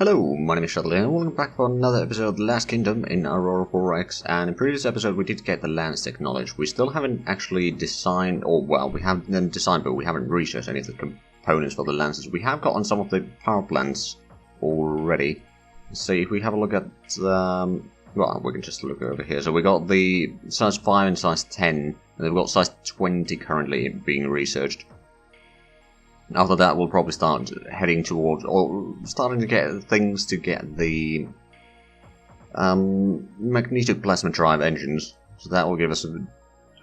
Hello, my name is Zhatelier and welcome back for another episode of The Last Kingdom in Aurora 4X. And in previous episode we did get the lands technology. We still haven't actually designed, or well, we haven't designed, but we haven't researched any of the components for the lances. We have gotten some of the power plants already. Let's see if we have a look at, well, we can just look over here. So we got the size 5 and size 10, and then we've got size 20 currently being researched. After that, we'll probably start heading towards, or starting to get things to get the magnetic plasma drive engines. So that will give us,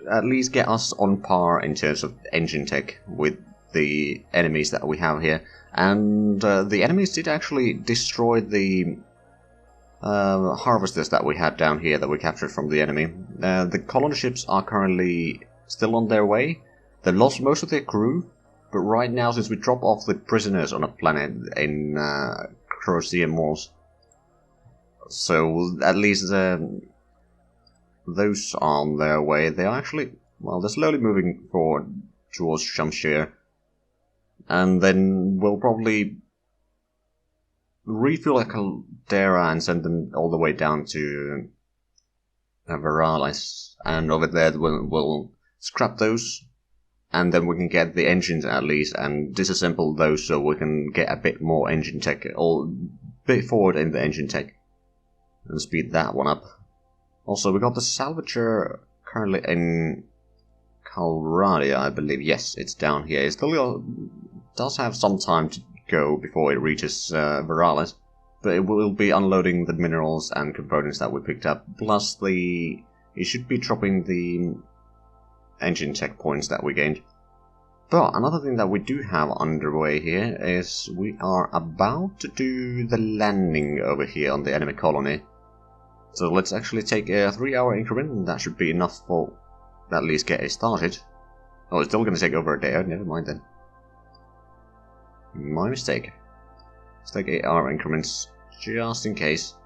at least get us on par in terms of engine tech with the enemies that we have here. And the enemies did actually destroy the harvesters that we had down here that we captured from the enemy. The colony ships are currently still on their way. They lost most of their crew. But right now, since we drop off the prisoners on a planet in Croatia Mars, so at least those are on their way. They are actually, well, they're slowly moving forward towards Shamshir. And then we'll probably refuel a Caldera and send them all the way down to Veralis. And over there, we'll scrap those. And then we can get the engines at least and disassemble those so we can get a bit more engine tech, or a bit forward in the engine tech, and speed that one up. Also, we got the salvager currently in Calradia, I believe. Yes, it's down here. It still does have some time to go before it reaches Veralis, but it will be unloading the minerals and components that we picked up, plus it should be dropping the engine tech points that we gained. But another thing that we do have underway here is we are about to do the landing over here on the enemy colony. So let's actually take a 3-hour increment, and that should be enough for at least get it started. Oh, it's still going to take over a day. Oh, never mind then. My mistake. Let's take 8-hour increments just in case.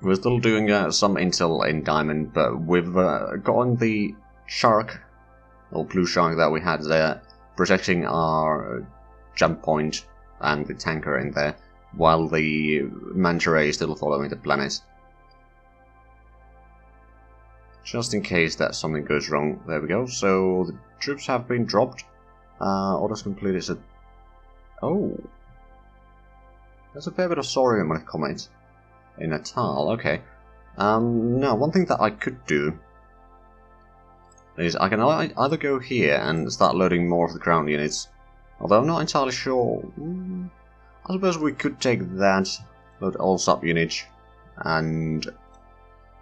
We're still doing some intel in Diamond, but we've gotten the shark, or blue shark that we had there, protecting our jump point and the tanker in there, while the manta ray is still following the planet. Just in case that something goes wrong. There we go. So the troops have been dropped. Orders completed. Oh, there's a fair bit of sorghum on a comment. In Natal, okay. Now, one thing that I could do is I can either go here and start loading more of the ground units, although I'm not entirely sure. I suppose we could take that, load all sub-units, and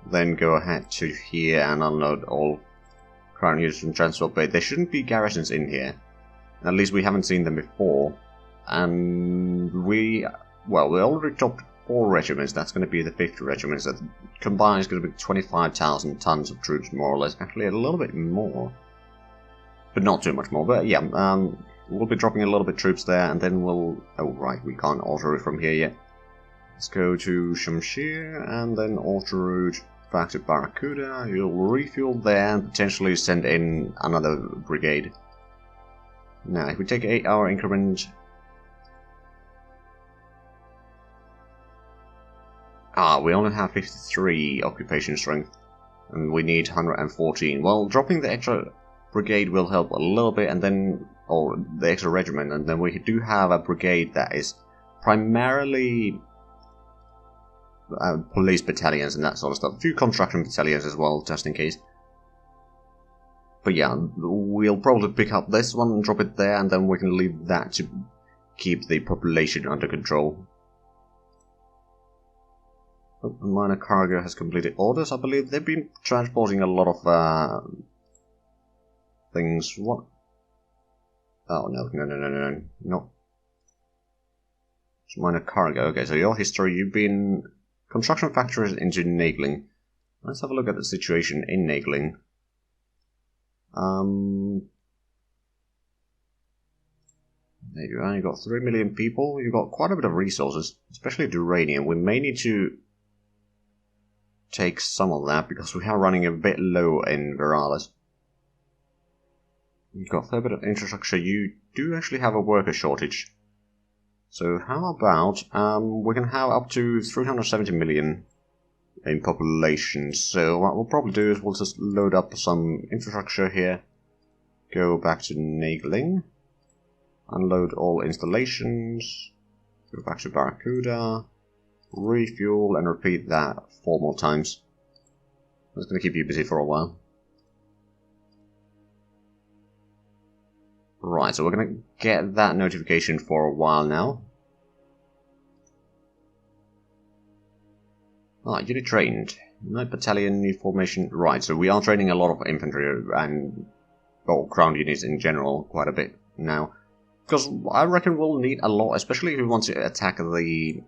then go ahead to here and unload all ground units from Transport Bay. There shouldn't be garrisons in here. At least we haven't seen them before. And we already dropped 4 regiments. That's going to be the 5th regiment. So combined is going to be 25,000 tons of troops, more or less. Actually, a little bit more, but not too much more. But yeah, we'll be dropping a little bit of troops there, and then we'll. Oh right, we can't auto route from here yet. Let's go to Shamshir and then auto route back to Barracuda. You'll refuel there and potentially send in another brigade. Now, if we take an 8-hour increment. We only have 53 occupation strength, and we need 114. Well, dropping the extra brigade will help a little bit, and then, or the extra regiment, and then we do have a brigade that is primarily police battalions and that sort of stuff. A few construction battalions as well, just in case. But yeah, we'll probably pick up this one and drop it there, and then we can leave that to keep the population under control. Oh, minor cargo has completed orders, I believe. They've been transporting a lot of things. What? Oh, no. It's minor cargo. Okay, so your history, you've been construction factories into Nagling. Let's have a look at the situation in Nagling. There you are, you've got 3 million people. You've got quite a bit of resources, especially uranium. We may need to take some of that because we are running a bit low in Veralis. You've got a fair bit of infrastructure. You do actually have a worker shortage. So how about we can have up to 370 million in population. So what we'll probably do is we'll just load up some infrastructure here, go back to Nagling, unload all installations, go back to Barracuda, refuel, and repeat that 4 more times. That's going to keep you busy for a while. Right, so we're going to get that notification for a while now. Ah, unit trained. Night Battalion, new formation. Right, so we are training a lot of infantry and well, ground units in general quite a bit now. Because I reckon we'll need a lot, especially if we want to attack the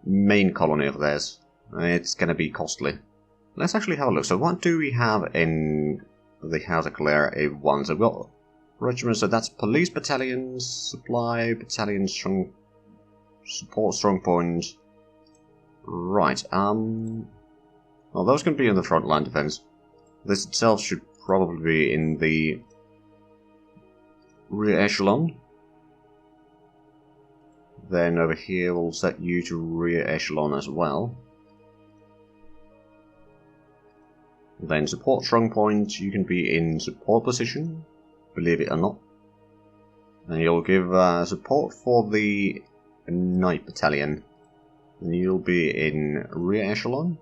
main colony of theirs. It's going to be costly. Let's actually have a look. So what do we have in the Zhatelier A1? So we've got regiments, so that's police battalions, supply battalions, support strong point. Right, well, those can be in the front line defense. This itself should probably be in the rear echelon. Then over here we'll set you to rear echelon as well. Then support strong point, you can be in support position, believe it or not. And you'll give support for the Night Battalion. And you'll be in rear echelon.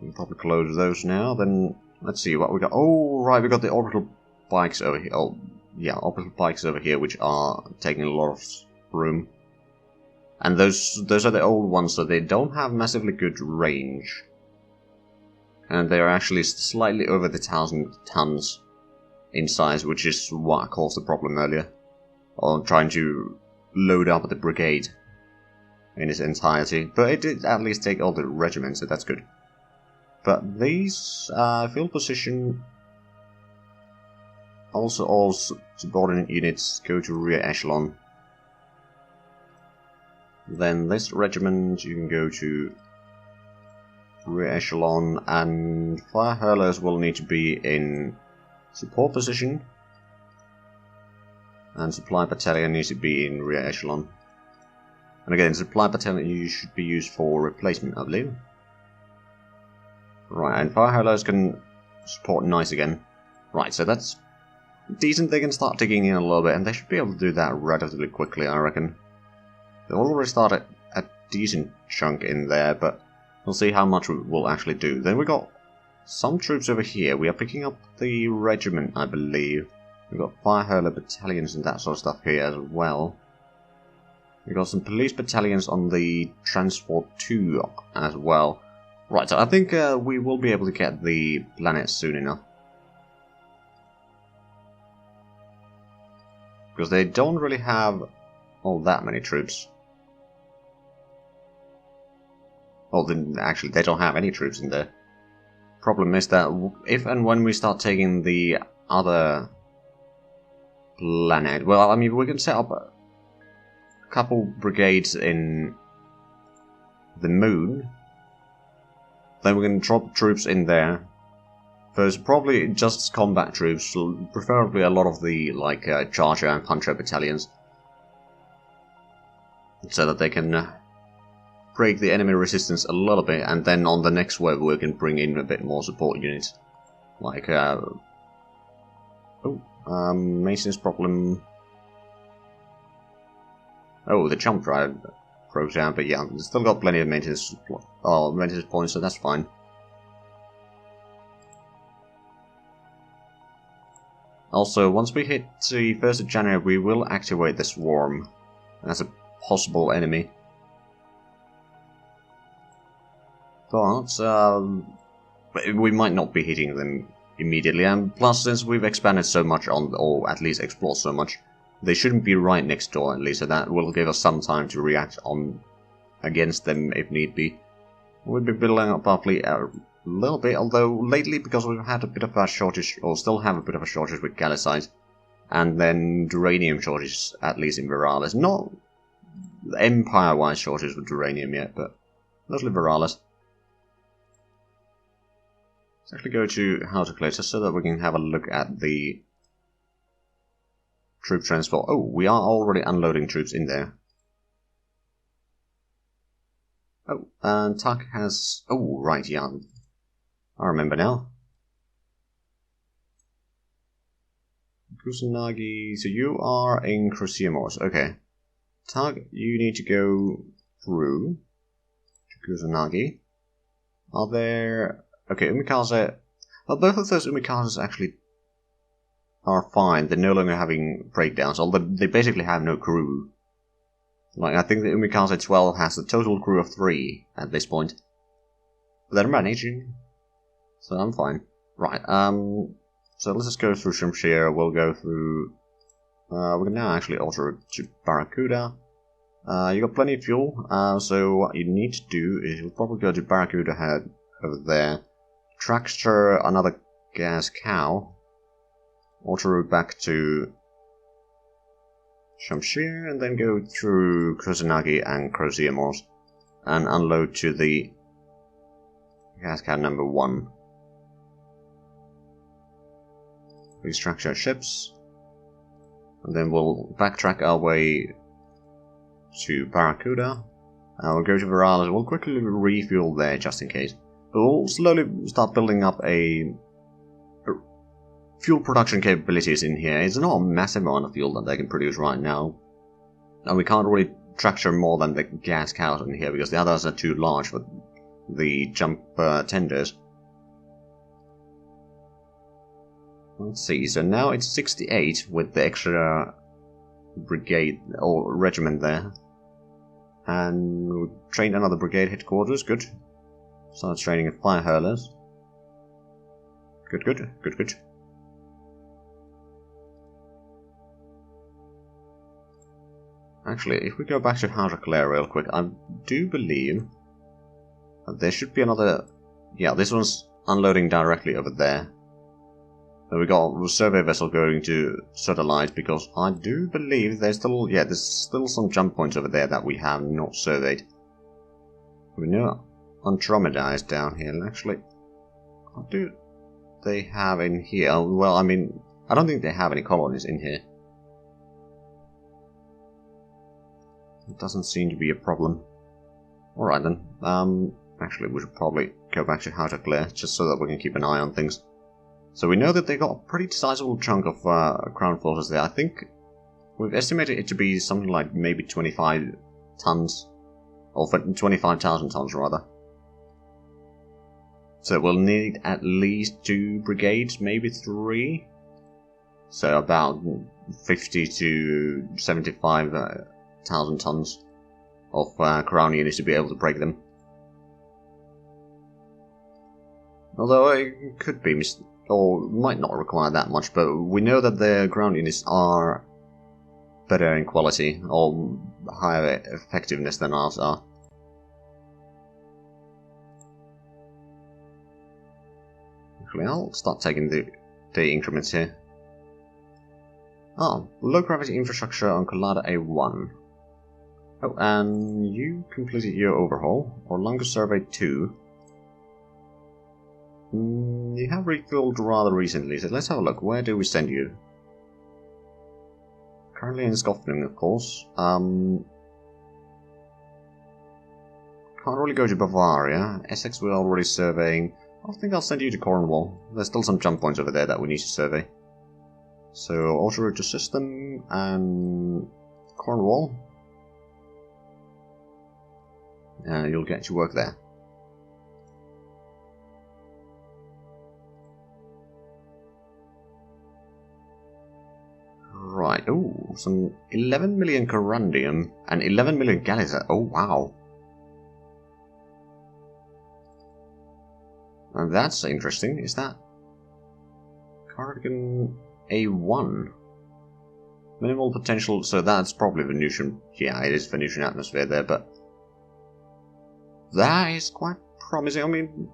We'll probably close those now. Then let's see what we got. Oh, right, we got the orbital bikes over here. Oh, yeah, orbital bikes over here, which are taking a lot of room. And those are the old ones, so they don't have massively good range. And they are actually slightly over the 1,000 tons in size, which is what caused the problem earlier. On trying to load up the brigade in its entirety. But it did at least take all the regiments, so that's good. But these field position, also all subordinate units go to rear echelon. Then this regiment, you can go to rear echelon, and fire hurlers will need to be in support position, and supply battalion needs to be in rear echelon. And again, supply battalion should be used for replacement, I believe. Right, and fire hurlers can support nice again. Right, so that's decent. They can start digging in a little bit, and they should be able to do that relatively quickly, I reckon. They've already started a decent chunk in there, but we'll see how much we'll actually do. Then we got some troops over here. We are picking up the regiment, I believe. We've got fire hurler battalions and that sort of stuff here as well. We've got some police battalions on the transport 2 as well. Right, so I think we will be able to get the planet soon enough. Because they don't really have all that many troops. Well, then actually, they don't have any troops in there. Problem is that if and when we start taking the other planet, well, I mean, we can set up a couple brigades in the moon. Then we can drop troops in there. First, probably just combat troops, preferably a lot of the like Charger and Puncher battalions, so that they can break the enemy resistance a little bit, and then on the next wave we can bring in a bit more support units. Like, maintenance problem. Oh, the jump drive broke down, but yeah, we've still got plenty of maintenance points, so that's fine. Also, once we hit the 1st of January, we will activate the Swarm as a possible enemy. But we might not be hitting them immediately, and plus, since we've expanded so much or at least explored so much, they shouldn't be right next door at least, so that will give us some time to react against them if need be. We'll be building up our fleet a little bit, although lately, because we've had a bit of a shortage, or still have a bit of a shortage with Gallicite, and then Duranium shortage, at least in Viralis. Not Empire-wise shortage with Duranium yet, but mostly Viralis. Let's actually go to Zhatelier just so that we can have a look at the troop transport. Oh, we are already unloading troops in there. Oh, and Tak has... Oh, right, yeah. I remember now. Kusanagi, so you are in Cruciamos. Okay. Tak, you need to go through to Kusanagi. Are there... Okay, Umikaze... Well, both of those Umikazes actually are fine. They're no longer having breakdowns, although they basically have no crew. Like, I think the Umikaze 12 has a total crew of 3 at this point. But they're managing, so I'm fine. Right, so let's just go through Shamshir. We'll go through... we can now actually alter it to Barracuda. You got plenty of fuel, so what you need to do is you'll probably go to Barracuda head over there. Tractor another gas cow. Alter route back to Shamshir, and then go through Kusanagi and Cruciamos and unload to the gas cow number 1. Restructure ships, and then we'll backtrack our way to Barracuda. We'll go to Veralis. We'll quickly refuel there just in case. But we'll slowly start building up a fuel production capabilities in here. It's not a massive amount of fuel that they can produce right now. And we can't really tractor more than the gas cows in here because the others are too large for the jump tenders. Let's see, so now it's 68 with the extra brigade or regiment there. And we trained another brigade headquarters, good. Started training at fire hurlers. Good, good, good, good. Actually, if we go back to Zhatelier real quick, I do believe that there should be another... Yeah, this one's unloading directly over there. So we got a survey vessel going to Zhatelier because I do believe there's still... Yeah, there's still some jump points over there that we have not surveyed. We know Andromeda is down here, actually. What do they have in here? Well, I mean, I don't think they have any colonies in here. It doesn't seem to be a problem. Alright then. Actually, we should probably go back to Zhatelier, just so that we can keep an eye on things. So we know that they got a pretty sizable chunk of crown forces there. I think we've estimated it to be something like maybe 25 tons. Or 25,000 tons, rather. So we'll need at least 2 brigades, maybe 3. So about 50 to 75,000 tons of crown units to be able to break them. Although it could be, or might not require that much, but we know that the ground units are better in quality, or higher effectiveness than ours are. Actually, I'll start taking the increments here. Oh, low gravity infrastructure on Collada A1. Oh, and you completed your overhaul, or longer survey 2. You have refilled rather recently, so let's have a look. Where do we send you? Currently in Scotland, of course. Can't really go to Bavaria. Essex we're already surveying. I think I'll send you to Cornwall. There's still some jump points over there that we need to survey. So, alter route to system and Cornwall. And you'll get to work there. Right, oh, some 11 million corundium and 11 million galliza. Oh, wow. And that's interesting. Is that Cardigan A1? Minimal potential, so that's probably Venusian. Yeah, it is Venusian atmosphere there, but that is quite promising. I mean,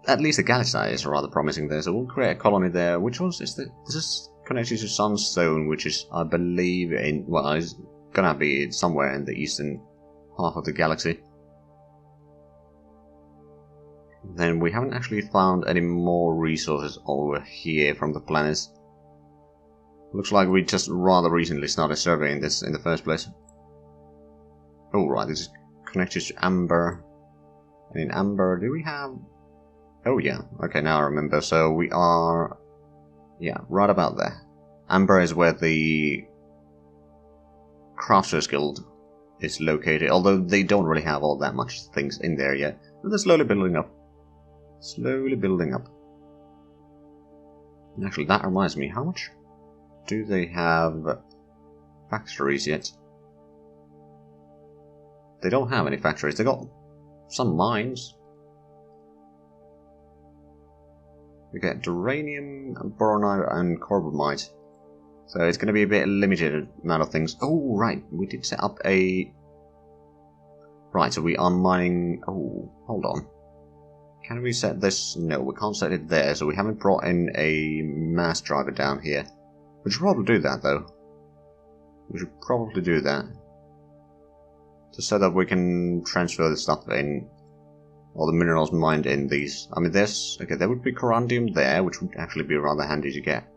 at least the Gallici is rather promising there, so we'll create a colony there. Which one is this? This is connected to Sunstone, which is, I believe, in, well, it's gonna be somewhere in the eastern half of the galaxy. Then we haven't actually found any more resources over here from the planets. Looks like we just rather recently started surveying this in the first place. Oh, right, this is connected to Amber. And in Amber, do we have... Oh, yeah. Okay, now I remember. So we are... Yeah, right about there. Amber is where the Crafters Guild is located, although they don't really have all that much things in there yet. But they're slowly building up. Slowly building up. Actually, that reminds me, how much do they have factories yet? They don't have any factories. They got some mines. We get duranium, boronite, and carbamide. So it's going to be a bit limited amount of things. Oh, right. We did set up a... Right, so we are mining... Oh, hold on. Can we set this? No, we can't set it there, so we haven't brought in a mass driver down here. We should probably do that, though. We should probably do that. Just so that we can transfer the stuff in, or the minerals mined in these. I mean, there's... Okay, there would be corundium there, which would actually be rather handy to get.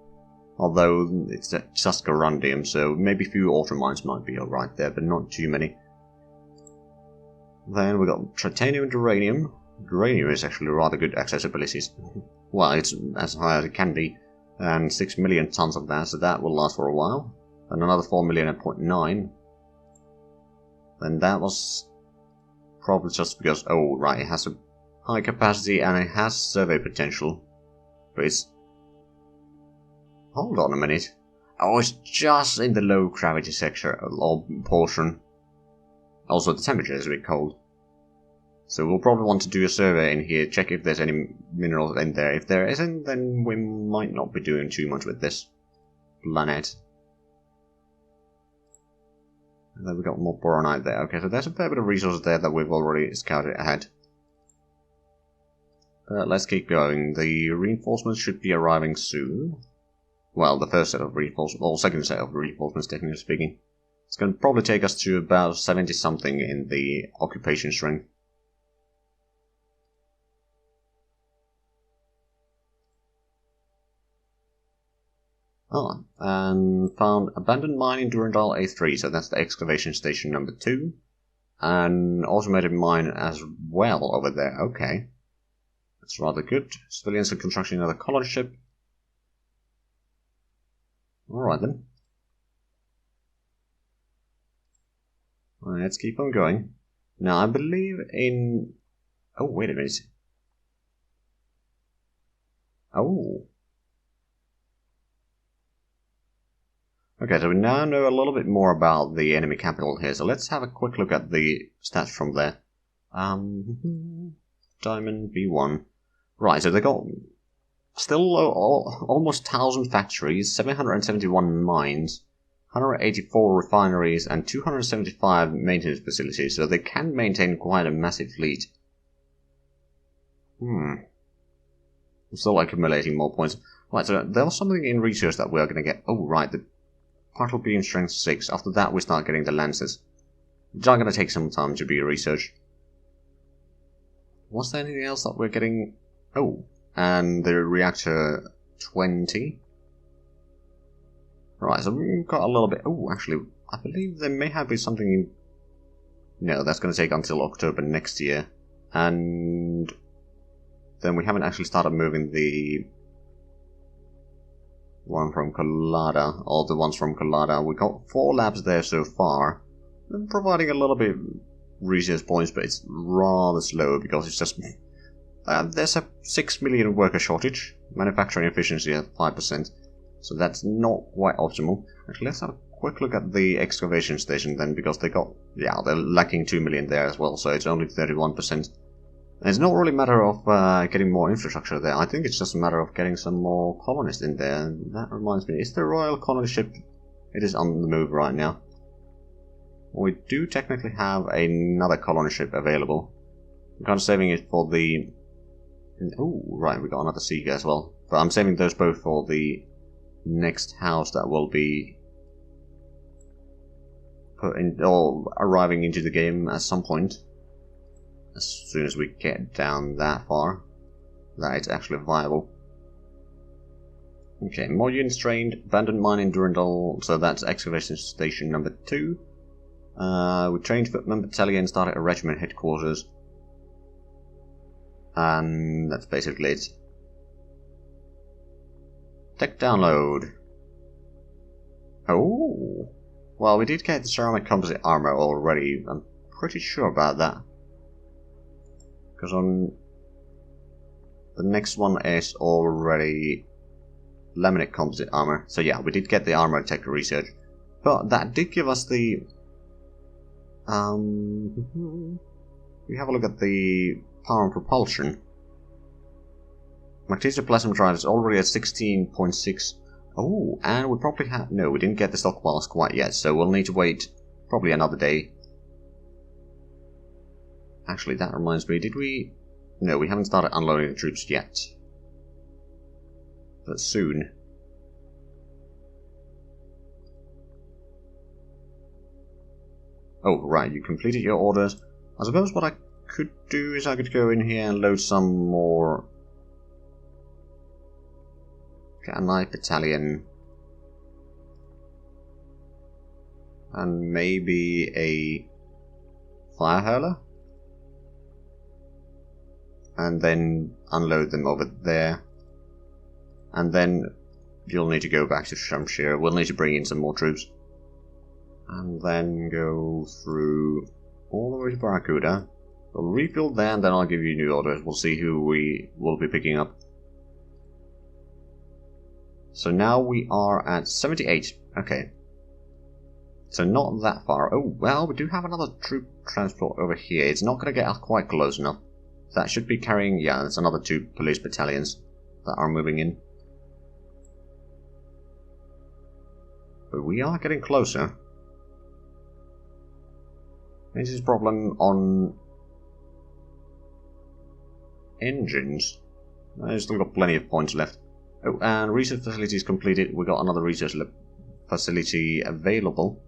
Although, it's just corundium, so maybe a few auto mines might be alright there, but not too many. Then we got titanium and duranium. Uranium is actually rather good accessibilities. Well, it's as high as it can be. And 6 million tons of that, so that will last for a while. And another 4 million at 0.9. Then that was probably just because, oh right, it has a high capacity and it has survey potential. But it's... Hold on a minute. Oh, it's just in the low gravity sector, or portion. Also, the temperature is a bit cold. So we'll probably want to do a survey in here, check if there's any minerals in there. If there isn't, then we might not be doing too much with this planet. And then we got more boronite there. Okay, so there's a fair bit of resources there that we've already scouted ahead. Let's keep going. The reinforcements should be arriving soon. Well, the first set of reinforcements, or second set of reinforcements, technically speaking. It's going to probably take us to about 70 something in the occupation strength. Ah, and found abandoned mine in Durandal A3, so that's the excavation station number 2. And automated mine as well over there, okay. That's rather good. Civilians are constructing another colony ship. Alright then. Let's keep on going. Now, I believe in... Oh, wait a minute. Oh. Okay, so we now know a little bit more about the enemy capital here, so let's have a quick look at the stats from there. Diamond B1. Right, so they got still almost 1,000 factories, 771 mines, 184 refineries, and 275 maintenance facilities, so they can maintain quite a massive fleet. I'm still accumulating more points. Right, so there's something in research that we are going to get. Oh, right, the particle beam strength 6. After that, we start getting the lances, which are going to take some time to be researched. Was there anything else that we're getting? Oh, and the reactor 20. Right, so we've got a little bit... Oh, actually, I believe there may have been something in... No, that's going to take until October next year. And then we haven't actually started moving the one from Collada, or the ones from Collada. We got 4 labs there so far. They're providing a little bit research points, but it's rather slow because it's just... there's a 6 million worker shortage, manufacturing efficiency at 5%, so that's not quite optimal. Actually, let's have a quick look at the excavation station then, because they got... Yeah, they're lacking 2 million there as well, so it's only 31%. And it's not really a matter of getting more infrastructure there. I think it's just a matter of getting some more colonists in there. And that reminds me, is the Royal Colony ship... It is on the move right now. We do technically have another colony ship available. I'm kind of saving it for the... Oh, right, we got another Seeker as well. But I'm saving those both for the next house that will be put in, or arriving into the game at some point. As soon as we get down that far, that it's actually viable. Okay, more units trained, abandoned mining Durandal, so that's excavation station number 2. We trained Footman Battalion, started a regiment headquarters. And that's basically it. Tech download. Oh! Well, we did get the ceramic composite armor already, I'm pretty sure about that. Because on the next one is already laminate composite armor. So yeah, we did get the armor tech research. But that did give us the... we have a look at the power and propulsion. Magnesium plasma drive is already at 16.6. Oh, and we probably have... No, we didn't get the stockpiles quite yet, so we'll need to wait probably another day. Actually, that reminds me, did we... No, we haven't started unloading the troops yet. But soon. Oh, right, you completed your orders. I suppose what I could do is I could go in here and load some more... Get a knife battalion. And maybe a fire hurler? And then unload them over there. And then you'll need to go back to Shamshir. We'll need to bring in some more troops. And then go through all the way to Barracuda. We'll rebuild there and then I'll give you new orders. We'll see who we will be picking up. So now we are at 78. Okay. So not that far. Oh, well, we do have another troop transport over here. It's not going to get us quite close enough. That should be carrying, yeah, that's another 2 police battalions that are moving in. But we are getting closer. This is a problem on engines. I've still got plenty of points left. Oh, and research facility is completed. We got another research facility available.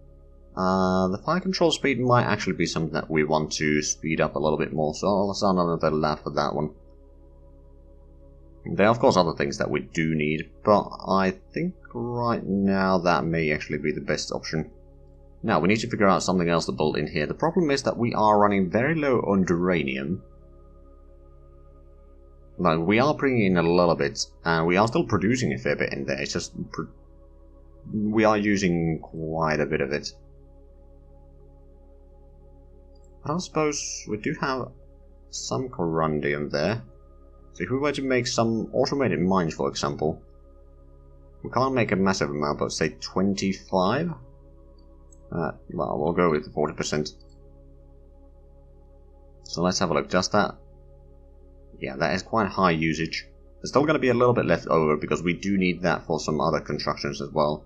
The fire control speed might actually be something that we want to speed up a little bit more, so I'll assign another lab for that one. There are of course other things that we do need, but I think right now that may actually be the best option. Now we need to figure out something else to build in here. The problem is that we are running very low on uranium. Like, we are bringing in a little bit, and we are still producing a fair bit in there, it's just... we are using quite a bit of it. I suppose we do have some corundium there. So if we were to make some automated mines, for example, we can't make a massive amount, but say 25? Well, we'll go with 40%. So let's have a look. Just that. Yeah, that is quite high usage. There's still going to be a little bit left over because we do need that for some other constructions as well.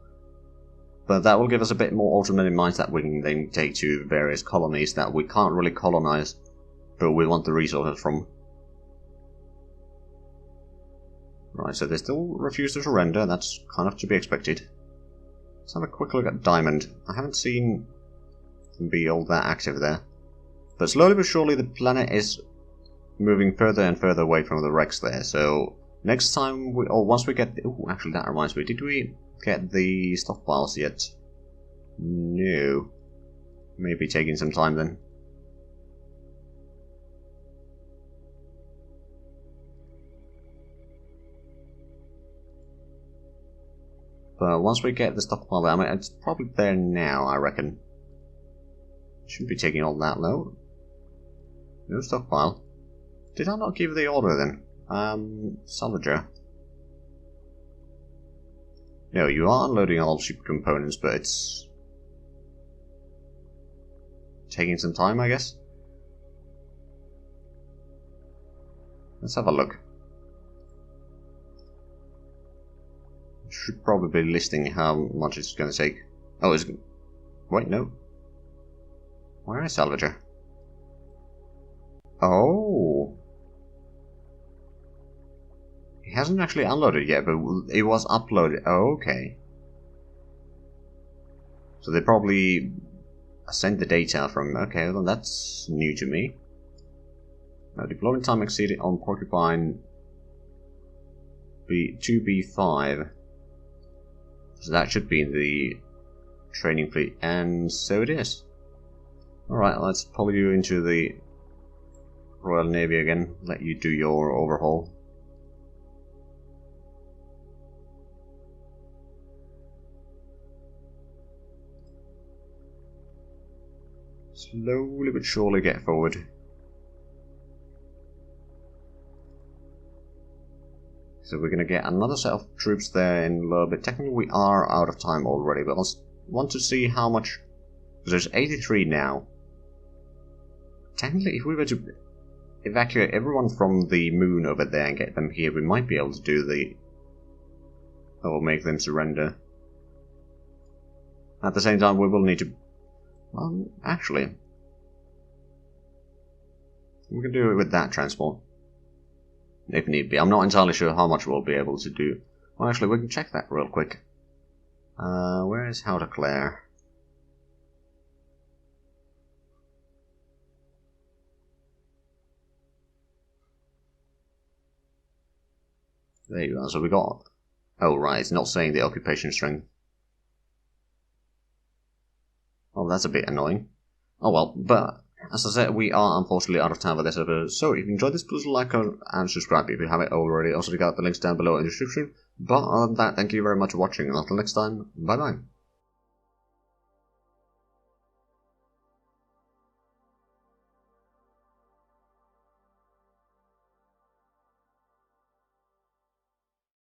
But that will give us a bit more automated mines that we can then take to various colonies that we can't really colonize, but we want the resources from. Right, so they still refuse to surrender. That's kind of to be expected. Let's have a quick look at Diamond. I haven't seen them be all that active there. But slowly but surely the planet is moving further and further away from the wrecks there. So next time, once we get... Oh, actually that reminds me. Did we get the stockpiles yet? No. Maybe taking some time then. But once we get the stockpile, I mean, it's probably there now, I reckon. Shouldn't be taking all that low. No stockpile. Did I not give the order then? Salvager. No, you are unloading all ship components, but it's taking some time, I guess. Let's have a look. Should probably be listing how much it's going to take. Oh, is it? Wait, no. Where is Salvager? Oh. He hasn't actually unloaded yet, but it was uploaded. Oh, okay. So they probably sent the data from... Okay, well that's new to me. Now, deployment time exceeded on Porcupine 2B5. So that should be the training fleet, and so it is. Alright, let's pull you into the Royal Navy again, let you do your overhaul. Slowly but surely get forward. So we're going to get another set of troops there in a little bit. Technically we are out of time already, but let's want to see how much... There's 83 now. Technically if we were to evacuate everyone from the moon over there and get them here, we might be able to do the... or make them surrender. At the same time we will need to... Well, actually... we can do it with that transport. If need be. I'm not entirely sure how much we'll be able to do. Well, actually, we can check that real quick. Where is Zhatelier? There you are. So we got... Oh, right. It's not saying the occupation strength. Oh, that's a bit annoying. Oh well, but... As I said, we are unfortunately out of time for this episode, so if you enjoyed this, please like and subscribe if you haven't already. Also, check out the links down below in the description. But other than that, thank you very much for watching, and until next time, bye bye.